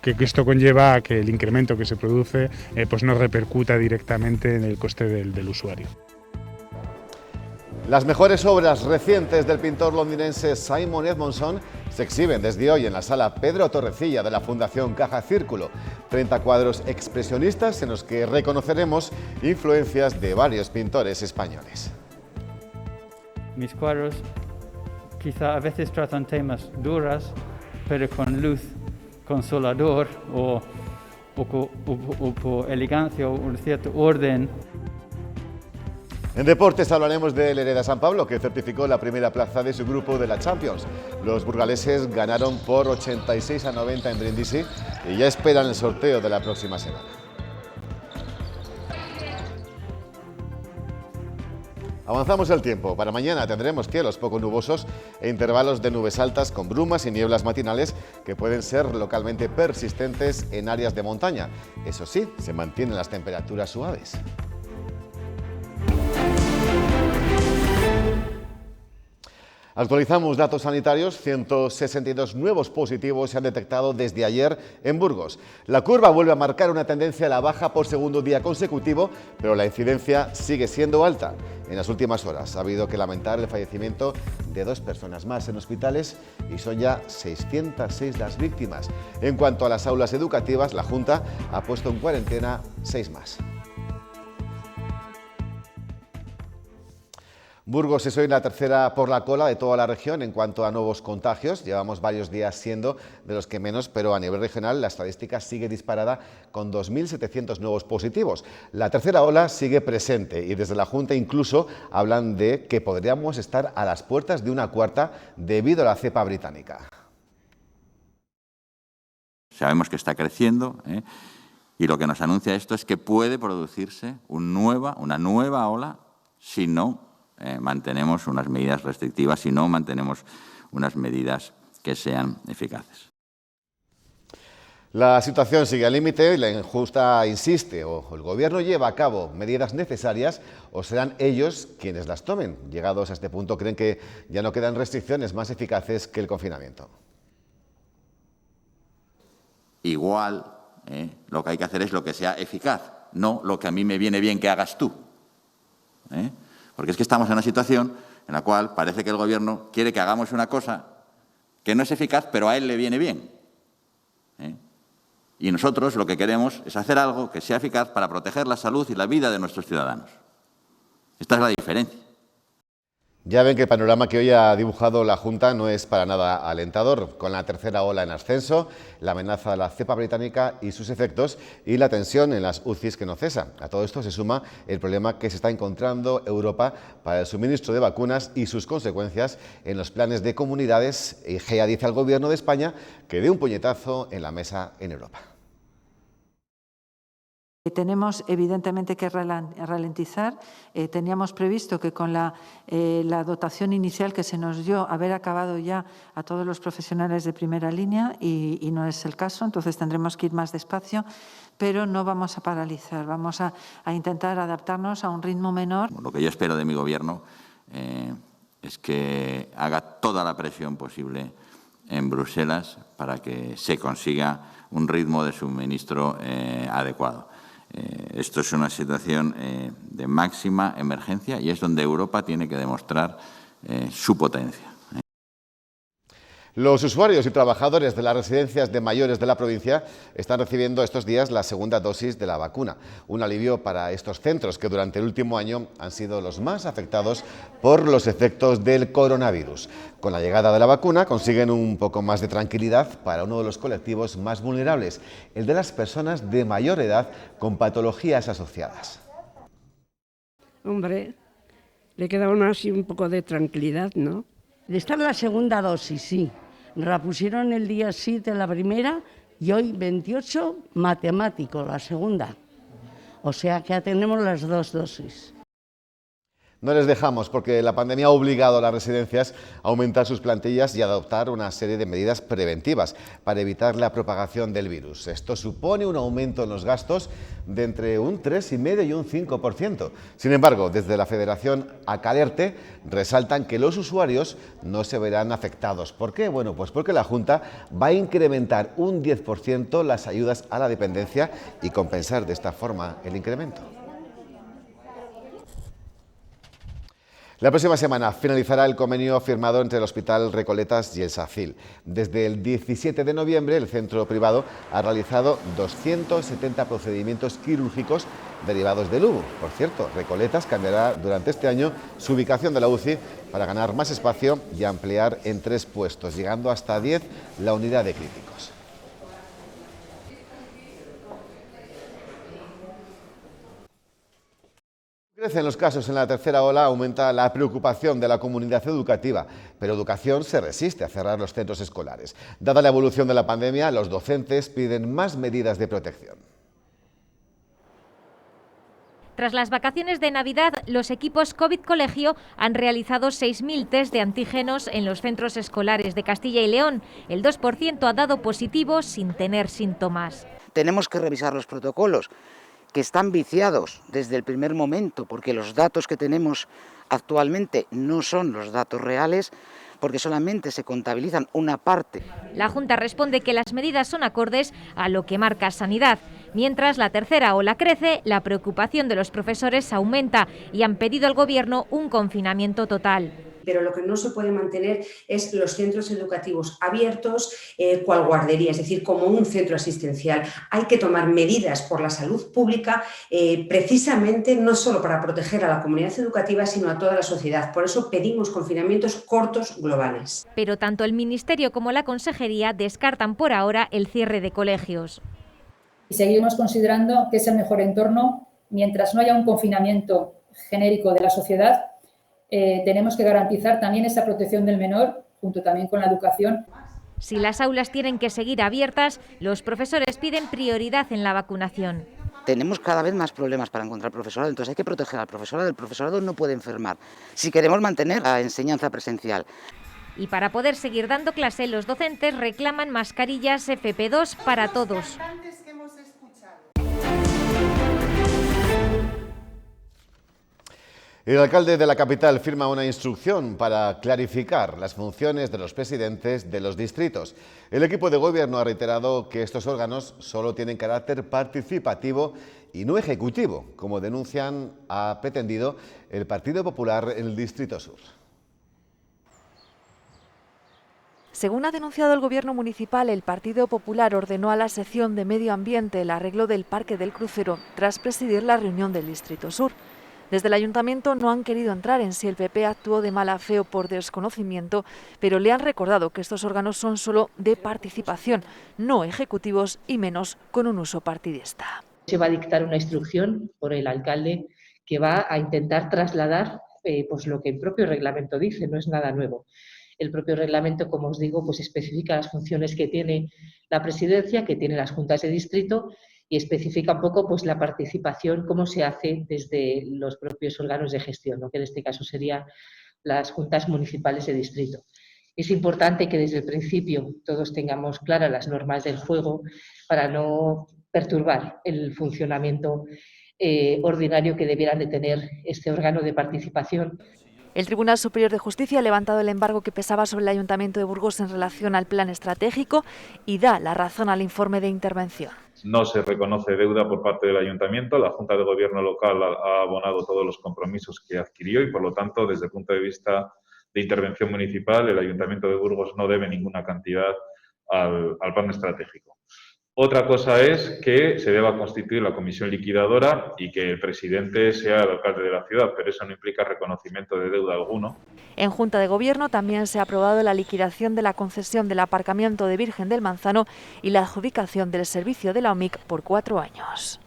que esto conlleva a que el incremento que se produce pues no repercuta directamente en el coste del usuario. Las mejores obras recientes del pintor londinense Simon Edmondson se exhiben desde hoy en la sala Pedro Torrecilla de la Fundación Caja Círculo. 30 cuadros expresionistas en los que reconoceremos influencias de varios pintores españoles. Mis cuadros quizá a veces tratan temas duros, pero con luz, consolador o elegancia o un cierto orden. En deportes hablaremos del Hereda San Pablo, que certificó la primera plaza de su grupo de la Champions. Los burgaleses ganaron por 86-90 en Brindisi y ya esperan el sorteo de la próxima semana. Avanzamos el tiempo. Para mañana tendremos cielos poco nubosos e intervalos de nubes altas con brumas y nieblas matinales que pueden ser localmente persistentes en áreas de montaña. Eso sí, se mantienen las temperaturas suaves. Actualizamos datos sanitarios. 162 nuevos positivos se han detectado desde ayer en Burgos. La curva vuelve a marcar una tendencia a la baja por segundo día consecutivo, pero la incidencia sigue siendo alta. En las últimas horas ha habido que lamentar el fallecimiento de 2 personas más en hospitales y son ya 606 las víctimas. En cuanto a las aulas educativas, la Junta ha puesto en cuarentena 6 más. Burgos es hoy la tercera por la cola de toda la región en cuanto a nuevos contagios. Llevamos varios días siendo de los que menos, pero a nivel regional la estadística sigue disparada con 2.700 nuevos positivos. La tercera ola sigue presente y desde la Junta incluso hablan de que podríamos estar a las puertas de una cuarta debido a la cepa británica. Sabemos que está creciendo, y lo que nos anuncia esto es que puede producirse una nueva ola si no mantenemos unas medidas restrictivas, si no mantenemos unas medidas que sean eficaces. La situación sigue al límite y la Junta insiste, o el Gobierno lleva a cabo medidas necesarias o serán ellos quienes las tomen. Llegados a este punto, creen que ya no quedan restricciones más eficaces que el confinamiento. Igual, lo que hay que hacer es lo que sea eficaz, no lo que a mí me viene bien que hagas tú. Porque es que estamos en una situación en la cual parece que el Gobierno quiere que hagamos una cosa que no es eficaz, pero a él le viene bien. Y nosotros lo que queremos es hacer algo que sea eficaz para proteger la salud y la vida de nuestros ciudadanos. Esta es la diferencia. Ya ven que el panorama que hoy ha dibujado la Junta no es para nada alentador, con la tercera ola en ascenso, la amenaza de la cepa británica y sus efectos y la tensión en las UCIs que no cesa. A todo esto se suma el problema que se está encontrando Europa para el suministro de vacunas y sus consecuencias en los planes de comunidades. Egea dice al Gobierno de España que dé un puñetazo en la mesa en Europa. Tenemos evidentemente que ralentizar. Teníamos previsto que con la dotación inicial que se nos dio haber acabado ya a todos los profesionales de primera línea y no es el caso, entonces tendremos que ir más despacio, pero no vamos a paralizar, vamos a intentar adaptarnos a un ritmo menor. Lo que yo espero de mi Gobierno es que haga toda la presión posible en Bruselas para que se consiga un ritmo de suministro adecuado. Esto es una situación de máxima emergencia y es donde Europa tiene que demostrar su potencia. Los usuarios y trabajadores de las residencias de mayores de la provincia están recibiendo estos días la segunda dosis de la vacuna. Un alivio para estos centros que durante el último año han sido los más afectados por los efectos del coronavirus. Con la llegada de la vacuna consiguen un poco más de tranquilidad para uno de los colectivos más vulnerables, el de las personas de mayor edad con patologías asociadas. Hombre, le queda uno así un poco de tranquilidad, ¿no? De estar la segunda dosis, sí. Nos la pusieron el día 7 la primera y hoy 28 matemático la segunda. O sea que ya tenemos las 2 dosis. No les dejamos porque la pandemia ha obligado a las residencias a aumentar sus plantillas y a adoptar una serie de medidas preventivas para evitar la propagación del virus. Esto supone un aumento en los gastos de entre un 3,5% y un 5%. Sin embargo, desde la Federación Acalerte resaltan que los usuarios no se verán afectados. ¿Por qué? Bueno, pues porque la Junta va a incrementar un 10% las ayudas a la dependencia y compensar de esta forma el incremento. La próxima semana finalizará el convenio firmado entre el Hospital Recoletas y el SACIL. Desde el 17 de noviembre, el centro privado ha realizado 270 procedimientos quirúrgicos derivados del UVU. Por cierto, Recoletas cambiará durante este año su ubicación de la UCI para ganar más espacio y ampliar en 3 puestos, llegando hasta 10 la unidad de críticos. En los casos en la tercera ola aumenta la preocupación de la comunidad educativa, pero Educación se resiste a cerrar los centros escolares. Dada la evolución de la pandemia, los docentes piden más medidas de protección. Tras las vacaciones de Navidad, los equipos COVID Colegio han realizado 6.000 test de antígenos en los centros escolares de Castilla y León. El 2% ha dado positivo sin tener síntomas. Tenemos que revisar los protocolos, que están viciados desde el primer momento, porque los datos que tenemos actualmente no son los datos reales, porque solamente se contabilizan una parte. La Junta responde que las medidas son acordes a lo que marca Sanidad. Mientras la tercera ola crece, la preocupación de los profesores aumenta y han pedido al Gobierno un confinamiento total. Pero lo que no se puede mantener es los centros educativos abiertos cual guardería, es decir, como un centro asistencial. Hay que tomar medidas por la salud pública, precisamente no solo para proteger a la comunidad educativa, sino a toda la sociedad. Por eso pedimos confinamientos cortos globales. Pero tanto el Ministerio como la Consejería descartan por ahora el cierre de colegios. Y seguimos considerando que es el mejor entorno mientras no haya un confinamiento genérico de la sociedad. Tenemos que garantizar también esa protección del menor, junto también con la educación. Si las aulas tienen que seguir abiertas, los profesores piden prioridad en la vacunación. Tenemos cada vez más problemas para encontrar profesorado, entonces hay que proteger al profesorado. El profesorado no puede enfermar si queremos mantener la enseñanza presencial. Y para poder seguir dando clase, los docentes reclaman mascarillas FP2 para todos. El alcalde de la capital firma una instrucción para clarificar las funciones de los presidentes de los distritos. El equipo de gobierno ha reiterado que estos órganos solo tienen carácter participativo y no ejecutivo, como ha pretendido el Partido Popular en el Distrito Sur. Según ha denunciado el Gobierno municipal, el Partido Popular ordenó a la sección de Medio Ambiente el arreglo del Parque del Crucero tras presidir la reunión del Distrito Sur. Desde el Ayuntamiento no han querido entrar en si el PP actuó de mala fe o por desconocimiento, pero le han recordado que estos órganos son solo de participación, no ejecutivos y menos con un uso partidista. Se va a dictar una instrucción por el alcalde que va a intentar trasladar pues lo que el propio reglamento dice, no es nada nuevo. El propio reglamento, como os digo, pues especifica las funciones que tiene la presidencia, que tienen las juntas de distrito, y especifica un poco pues la participación, cómo se hace desde los propios órganos de gestión, ¿no? Que en este caso serían las juntas municipales de distrito. Es importante que desde el principio todos tengamos claras las normas del juego para no perturbar el funcionamiento ordinario que debieran de tener este órgano de participación. El Tribunal Superior de Justicia ha levantado el embargo que pesaba sobre el Ayuntamiento de Burgos en relación al plan estratégico y da la razón al informe de intervención. No se reconoce deuda por parte del Ayuntamiento. La Junta de Gobierno local ha abonado todos los compromisos que adquirió y, por lo tanto, desde el punto de vista de intervención municipal, el Ayuntamiento de Burgos no debe ninguna cantidad al plan estratégico. Otra cosa es que se deba constituir la comisión liquidadora y que el presidente sea el alcalde de la ciudad, pero eso no implica reconocimiento de deuda alguno. En Junta de Gobierno también se ha aprobado la liquidación de la concesión del aparcamiento de Virgen del Manzano y la adjudicación del servicio de la OMIC por 4 años.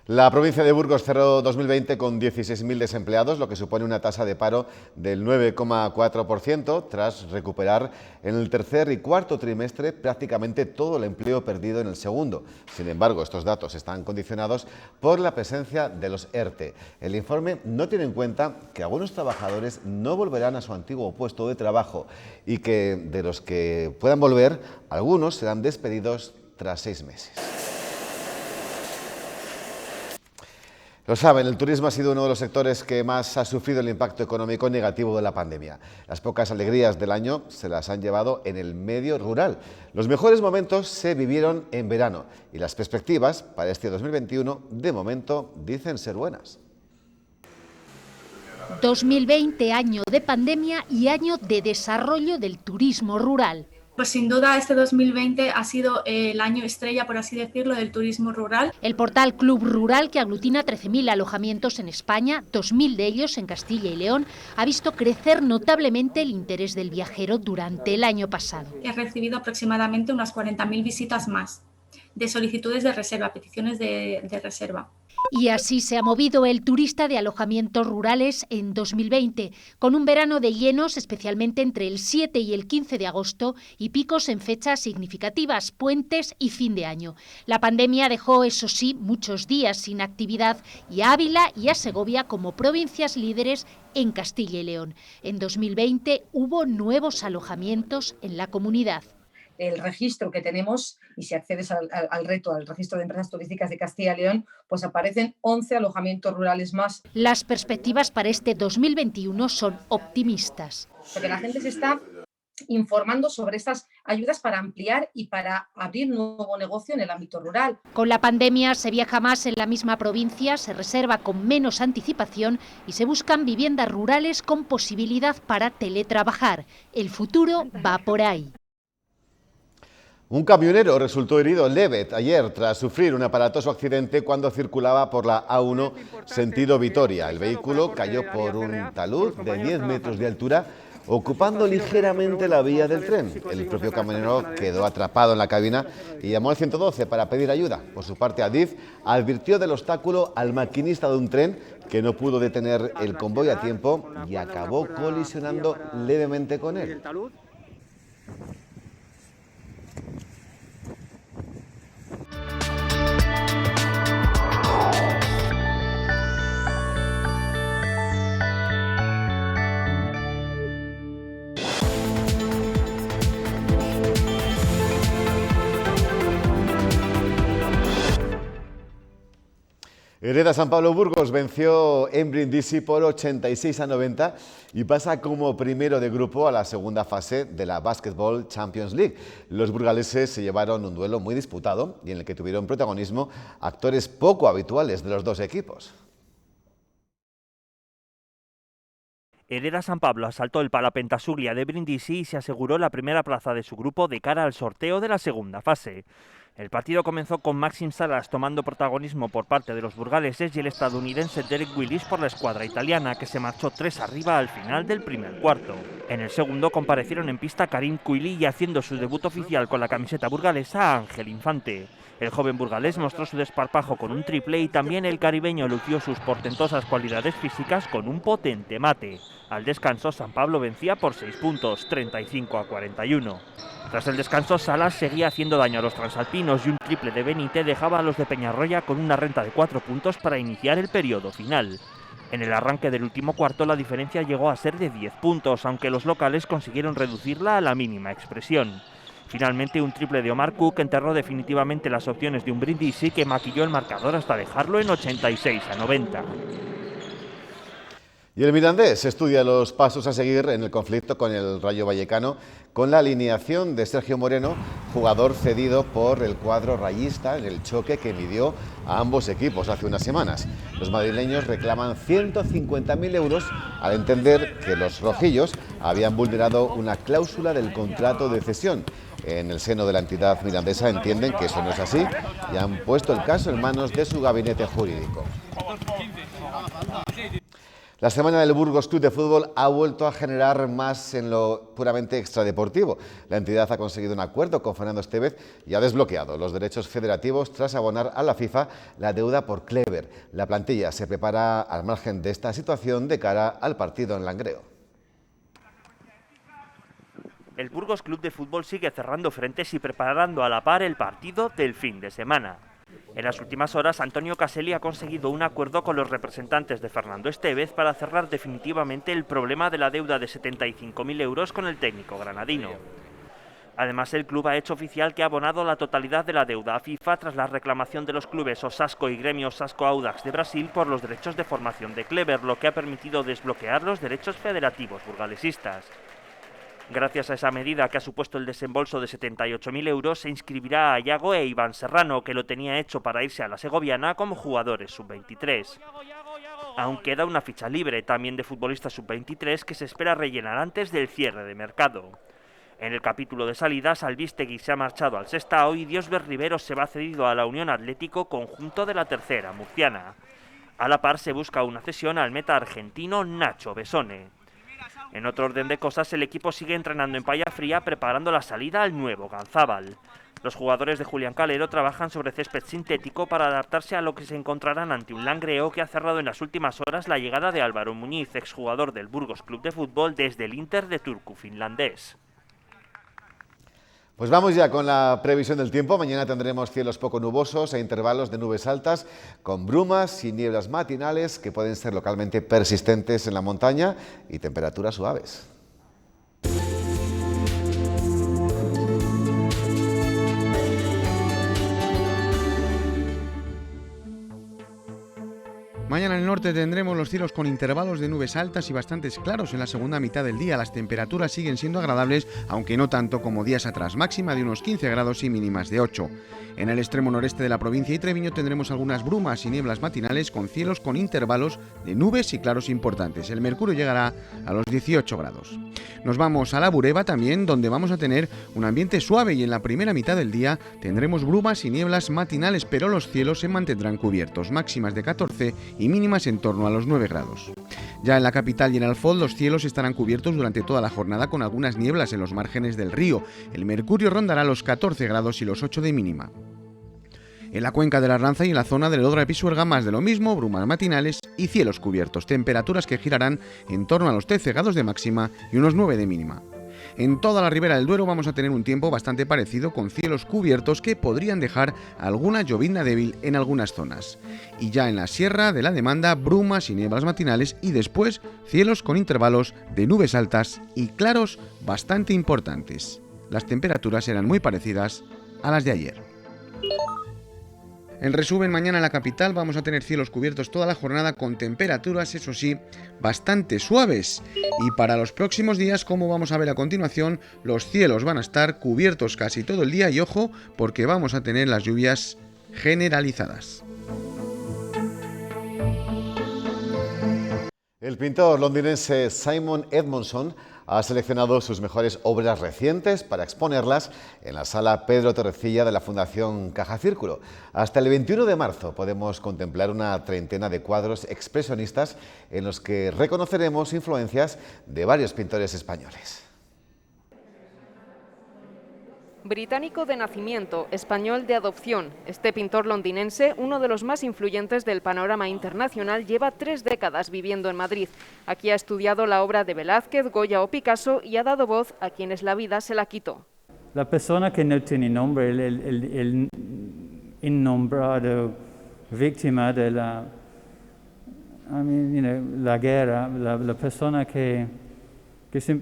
La provincia de Burgos cerró 2020 con 16.000 desempleados, lo que supone una tasa de paro del 9,4%, tras recuperar en el tercer y cuarto trimestre prácticamente todo el empleo perdido en el segundo. Sin embargo, estos datos están condicionados por la presencia de los ERTE. El informe no tiene en cuenta que algunos trabajadores no volverán a su antiguo puesto de trabajo y que de los que puedan volver, algunos serán despedidos tras 6 meses. Lo saben, el turismo ha sido uno de los sectores que más ha sufrido el impacto económico negativo de la pandemia. Las pocas alegrías del año se las han llevado en el medio rural. Los mejores momentos se vivieron en verano y las perspectivas para este 2021, de momento, dicen ser buenas. 2020, año de pandemia y año de desarrollo del turismo rural. Pues sin duda este 2020 ha sido el año estrella, por así decirlo, del turismo rural. El portal Club Rural, que aglutina 13.000 alojamientos en España, 2.000 de ellos en Castilla y León, ha visto crecer notablemente el interés del viajero durante el año pasado. He recibido aproximadamente unas 40.000 visitas más de solicitudes de reserva, peticiones de reserva. Y así se ha movido el turista de alojamientos rurales en 2020, con un verano de llenos, especialmente entre el 7 y el 15 de agosto, y picos en fechas significativas, puentes y fin de año. La pandemia dejó, eso sí, muchos días sin actividad y a Ávila y a Segovia como provincias líderes en Castilla y León. En 2020 hubo nuevos alojamientos en la comunidad. El registro que tenemos, y si accedes al reto, al registro de empresas turísticas de Castilla y León, pues aparecen 11 alojamientos rurales más. Las perspectivas para este 2021 son optimistas. Porque la gente se está informando sobre estas ayudas para ampliar y para abrir nuevo negocio en el ámbito rural. Con la pandemia se viaja más en la misma provincia, se reserva con menos anticipación y se buscan viviendas rurales con posibilidad para teletrabajar. El futuro va por ahí. Un camionero resultó herido leve ayer tras sufrir un aparatoso accidente cuando circulaba por la A1 sentido Vitoria. El vehículo cayó por un talud de 10 metros de altura, ocupando ligeramente la vía del tren. El propio camionero quedó atrapado en la cabina y llamó al 112 para pedir ayuda. Por su parte, Adif advirtió del obstáculo al maquinista de un tren que no pudo detener el convoy a tiempo y acabó colisionando levemente con él. Hereda San Pablo Burgos venció en Brindisi por 86-90 y pasa como primero de grupo a la segunda fase de la Basketball Champions League. Los burgaleses se llevaron un duelo muy disputado y en el que tuvieron protagonismo actores poco habituales de los dos equipos. Hereda San Pablo asaltó el Palapentasuglia de Brindisi y se aseguró la primera plaza de su grupo de cara al sorteo de la segunda fase. El partido comenzó con Maxim Salas tomando protagonismo por parte de los burgaleses y el estadounidense Derek Willis por la escuadra italiana, que se marchó 3 arriba al final del primer cuarto. En el segundo comparecieron en pista Karim Kuili y haciendo su debut oficial con la camiseta burgalesa Ángel Infante. El joven burgalés mostró su desparpajo con un triple y también el caribeño lució sus portentosas cualidades físicas con un potente mate. Al descanso, San Pablo vencía por 6 puntos, 35-41. Tras el descanso, Salas seguía haciendo daño a los transalpinos y un triple de Benítez dejaba a los de Peñarroya con una renta de 4 puntos para iniciar el periodo final. En el arranque del último cuarto la diferencia llegó a ser de 10 puntos, aunque los locales consiguieron reducirla a la mínima expresión. Finalmente, un triple de Omar Cook enterró definitivamente las opciones de un Brindisi que maquilló el marcador hasta dejarlo en 86-90. Y el Mirandés estudia los pasos a seguir en el conflicto con el Rayo Vallecano con la alineación de Sergio Moreno, jugador cedido por el cuadro rayista en el choque que midió a ambos equipos hace unas semanas. Los madrileños reclaman 150.000 euros al entender que los rojillos habían vulnerado una cláusula del contrato de cesión. En el seno de la entidad mirandesa entienden que eso no es así y han puesto el caso en manos de su gabinete jurídico. La semana del Burgos Club de Fútbol ha vuelto a generar más en lo puramente extradeportivo. La entidad ha conseguido un acuerdo con Fernando Estévez y ha desbloqueado los derechos federativos tras abonar a la FIFA la deuda por Clever. La plantilla se prepara al margen de esta situación de cara al partido en Langreo. El Burgos Club de Fútbol sigue cerrando frentes y preparando a la par el partido del fin de semana. En las últimas horas, Antonio Caselli ha conseguido un acuerdo con los representantes de Fernando Estévez para cerrar definitivamente el problema de la deuda de 75.000 euros con el técnico granadino. Además, el club ha hecho oficial que ha abonado la totalidad de la deuda a FIFA tras la reclamación de los clubes Osasco y Gremio Osasco Audax de Brasil por los derechos de formación de Clever, lo que ha permitido desbloquear los derechos federativos burgalesistas. Gracias a esa medida, que ha supuesto el desembolso de 78.000 euros, se inscribirá a Iago e Iván Serrano, que lo tenía hecho para irse a la Segoviana, como jugadores sub-23. Aún queda una ficha libre, también de futbolistas sub-23, que se espera rellenar antes del cierre de mercado. En el capítulo de salidas, Albistegui se ha marchado al Sestao y Diosber Rivero se va cedido a la Unión Atlético, conjunto de la tercera murciana. A la par se busca una cesión al meta argentino Nacho Besone. En otro orden de cosas, el equipo sigue entrenando en Paya Fría preparando la salida al nuevo Ganzábal. Los jugadores de Julián Calero trabajan sobre césped sintético para adaptarse a lo que se encontrarán ante un Langreo que ha cerrado en las últimas horas la llegada de Álvaro Muñiz, exjugador del Burgos Club de Fútbol desde el Inter de Turku finlandés. Pues vamos ya con la previsión del tiempo. Mañana tendremos cielos poco nubosos e intervalos de nubes altas con brumas y nieblas matinales que pueden ser localmente persistentes en la montaña y temperaturas suaves. Mañana en el norte tendremos los cielos con intervalos de nubes altas y bastantes claros en la segunda mitad del día. Las temperaturas siguen siendo agradables, aunque no tanto como días atrás, máxima de unos 15 grados y mínimas de 8. En el extremo noreste de la provincia y Treviño tendremos algunas brumas y nieblas matinales con cielos con intervalos de nubes y claros importantes. El mercurio llegará a los 18 grados. Nos vamos a la Bureba también, donde vamos a tener un ambiente suave y en la primera mitad del día tendremos brumas y nieblas matinales, pero los cielos se mantendrán cubiertos, máximas de 14 y mínimas en torno a los 9 grados. Ya en la capital y en Alfoz los cielos estarán cubiertos durante toda la jornada con algunas nieblas en los márgenes del río. El mercurio rondará los 14 grados y los 8 de mínima. En la cuenca de la Arlanza y en la zona del Odra de Pisuerga más de lo mismo, brumas matinales y cielos cubiertos, temperaturas que girarán en torno a los 13 grados de máxima y unos 9 de mínima. En toda la ribera del Duero vamos a tener un tiempo bastante parecido con cielos cubiertos que podrían dejar alguna llovizna débil en algunas zonas. Y ya en la Sierra de la Demanda, brumas y nieblas matinales y después cielos con intervalos de nubes altas y claros bastante importantes. Las temperaturas serán muy parecidas a las de ayer. En resumen, mañana en la capital vamos a tener cielos cubiertos toda la jornada con temperaturas, eso sí, bastante suaves. Y para los próximos días, como vamos a ver a continuación, los cielos van a estar cubiertos casi todo el día y ojo, porque vamos a tener las lluvias generalizadas. El pintor londinense Simon Edmondson ha seleccionado sus mejores obras recientes para exponerlas en la sala Pedro Torrecilla de la Fundación Caja Círculo. Hasta el 21 de marzo podemos contemplar una treintena de cuadros expresionistas en los que reconoceremos influencias de varios pintores españoles. Británico de nacimiento, español de adopción, este pintor londinense, uno de los más influyentes del panorama internacional, lleva 3 décadas viviendo en Madrid. Aquí ha estudiado la obra de Velázquez, Goya o Picasso y ha dado voz a quienes la vida se la quitó. La persona que no tiene nombre, el innombrado víctima de la guerra, la persona que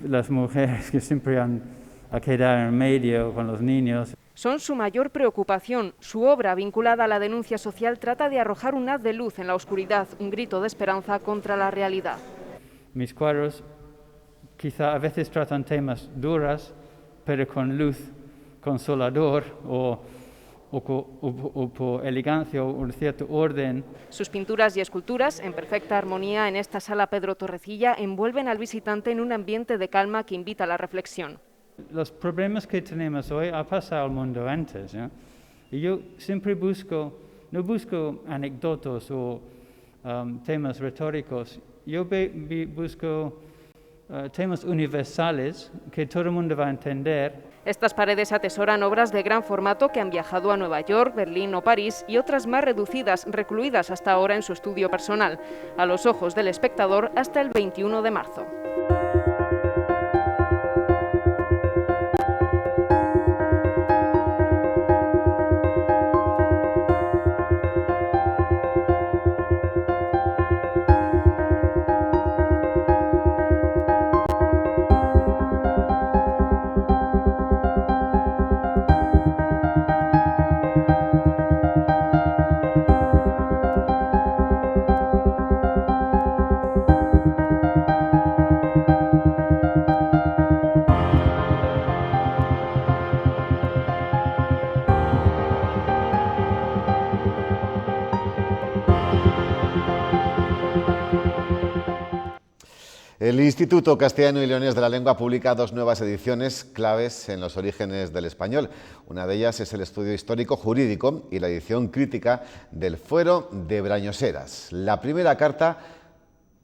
las mujeres que siempre han a quedar en medio con los niños. Son su mayor preocupación. Su obra, vinculada a la denuncia social, trata de arrojar un haz de luz en la oscuridad, un grito de esperanza contra la realidad. Mis cuadros quizá a veces tratan temas duros, pero con luz consolador o por elegancia o un cierto orden. Sus pinturas y esculturas, en perfecta armonía en esta sala Pedro Torrecilla, envuelven al visitante en un ambiente de calma que invita a la reflexión. Los problemas que tenemos hoy ha pasado al mundo antes, ¿eh? Y yo siempre no busco anécdotas o temas retóricos, yo busco temas universales que todo el mundo va a entender. Estas paredes atesoran obras de gran formato que han viajado a Nueva York, Berlín o París y otras más reducidas, recluidas hasta ahora en su estudio personal, a los ojos del espectador hasta el 21 de marzo. El Instituto Castellano y Leonés de la Lengua publica 2 nuevas ediciones claves en los orígenes del español. Una de ellas es el estudio histórico jurídico y la edición crítica del Fuero de Brañoseras. La primera carta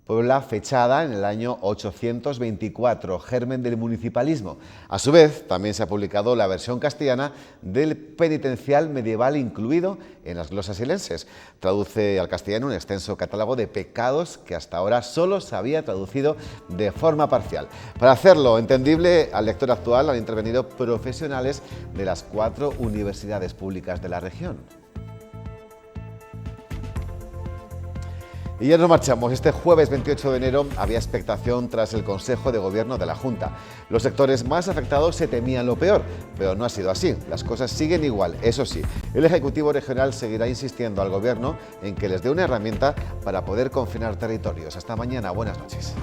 Puebla fechada en el año 824, germen del municipalismo. A su vez, también se ha publicado la versión castellana del penitencial medieval incluido en las glosas silenses. Traduce al castellano un extenso catálogo de pecados que hasta ahora solo se había traducido de forma parcial. Para hacerlo entendible al lector actual han intervenido profesionales de las 4 universidades públicas de la región. Y ya nos marchamos. Este jueves 28 de enero había expectación tras el Consejo de Gobierno de la Junta. Los sectores más afectados se temían lo peor, pero no ha sido así. Las cosas siguen igual. Eso sí, el Ejecutivo Regional seguirá insistiendo al Gobierno en que les dé una herramienta para poder confinar territorios. Hasta mañana. Buenas noches.